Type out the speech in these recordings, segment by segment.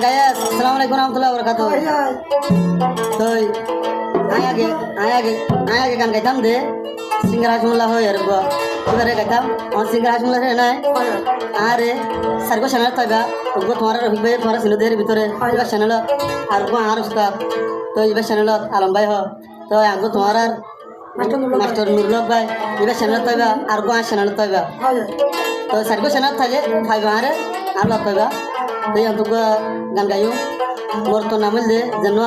Guys আসসালামু আলাইকুম রহমতুল্লাহ বরকাত তো আগে গান গাইতাম দে সিঙ্গার হাসমুল্লাহ হয় আর এবারে গাইতাম আমার সিঙ্গার হাসমুল্লাহ নাই আরে সার্গো চ্যানেল তাইবা ওগো তোমার রফিক ভাই তোমার ছিল দের ভিতরে এবার চ্যানেল আর গো আর উস্তাদ তো এবার চ্যানেল আলম ভাই হ তো আগো তোমার আর মাস্টার নুরুল ভাই এবার চ্যানেল তাইবা আর গো আর চ্যানেল তাইবা তো সার্গো চ্যানেল থাকে খাইবা আরে আর লাভ তাইবা তো আমি গান গাইও মোর তো নাম হইলে জানো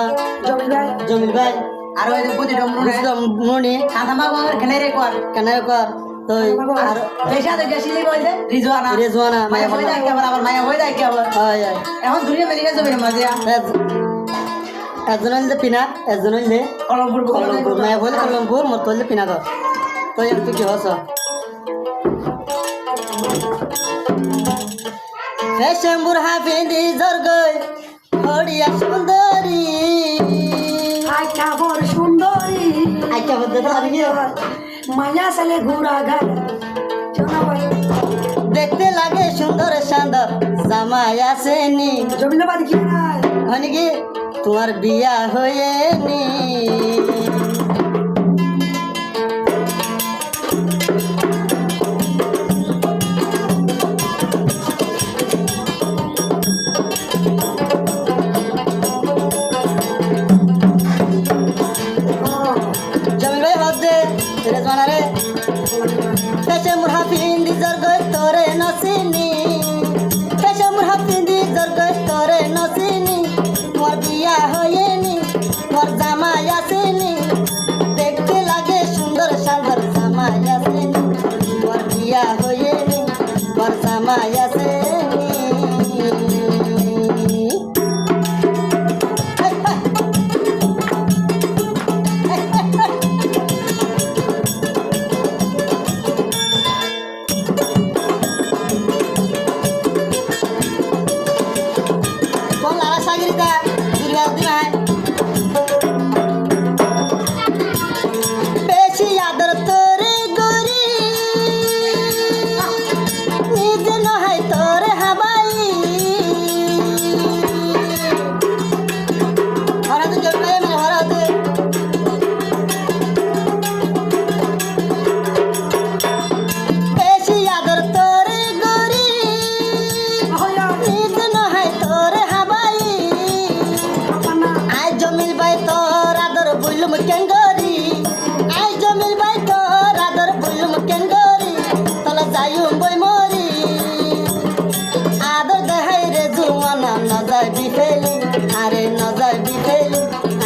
জমিল ভাই আর ওই বুদ্ধি মনি সাধামা কেনারে কর তো আর পেশা তো গেছিলি বলতে রেজওয়ানা মায়া হয়ে যায় কেবল আবার মায়া হয়ে যায় কেবল এখন দুনিয়া মেরে গেছে বের মাঝে একজন হইলে পিনাক একজন হইলে কলমপুর মায়া হইলে কলমপুর মোর তো হইলে পিনাক তো একটু কি হস ফেশম্বুর হাফিদি জর্গই হড়িয়া সুন্দরী আইটা বড় সুন্দরী আইটা বলতে পারি মায়া সালে ঘোরা গাল দেখতে লাগে সুন্দর শান্তর জামাই আসেনি জমিনাবাদ কি নাই মানে কি তোমার বিয়া হয়েনি জমিল ভাই হদ দে রেজওয়ানা রে পেশে মুরহাফিন্দি জর্গই তোরে নসিনি পেশে মুরহাফিন্দি জর্গই তোরে নসিনি তোমার বিয়া হয়েনি তোমার জামাই আসেনি দেখতে লাগে সুন্দর সাগর জামাই আসেনি তোমার বিয়া হয়েনি তোমার জামাই আসেনি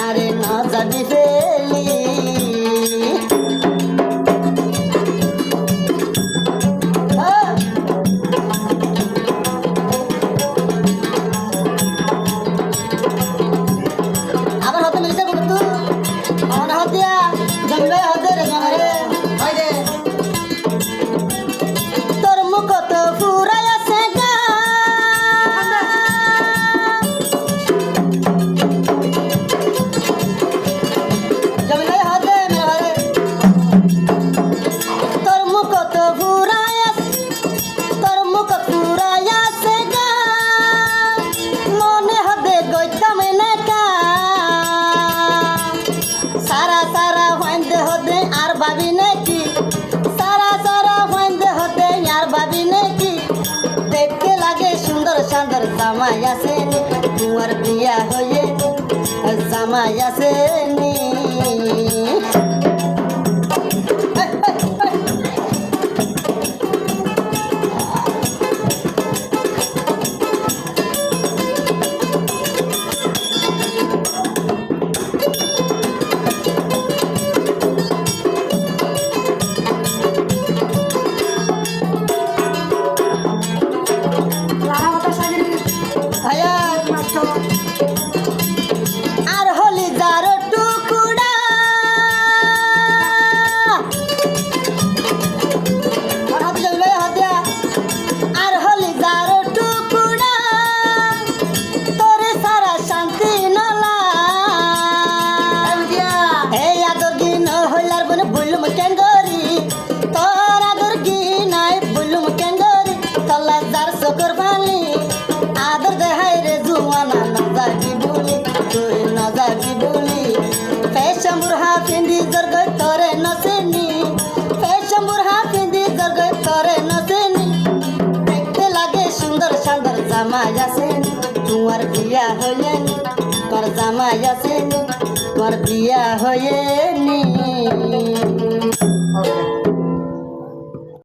আরে নজর বিফেলি আবার হতে মিলিছে বন্ধু আমার হতিয়া জমিলে হতে রে জমারে হইদে তোর মুখ তো ফুরাই আছে গা জমিলে হতে মেরে তোর মুখ তো ফুরাই আছে তোর মুখ ফুরাই আছে গা মনে হতে গইতাম না কা সারা সারা ফাইন্দে হতে আর ভাবি নাকি সারা সারা ফাইন্দে হতে আর ভাবি নাকি দেখতে লাগে সুন্দর সুন্দর জামাই আসেনি তোমার বিয়া হয়েনি জামাই আসেনি লারা কথা সাগরি ভাইয়া মাস্টার আর হলি যার টুকুড়া আর হাতে জমিলে হাতিয়া আর হলি যার টুকুড়া তোরে সারা শান্তি নলা এই আদর কি ন হইলার বনে বললুম কেন গরি তোর আদর কি নাই বললুম কেন গরি তল্লা যার চকর পানি আদর দেহাই রে জুয়ানা না যাবি বলি তুই না যাবি বলি ফেশম্বুর হাফিন্দি জর্গই তরে নসেনি ফেশম্বুর হাফিন্দি জর্গই তরে নসেনি দেখতে লাগে সুন্দর সুন্দর জামাই আসেনি তোমার বিয়া হয়েনি তোর জামাই আসেনি তোর বিয়া হয়েনি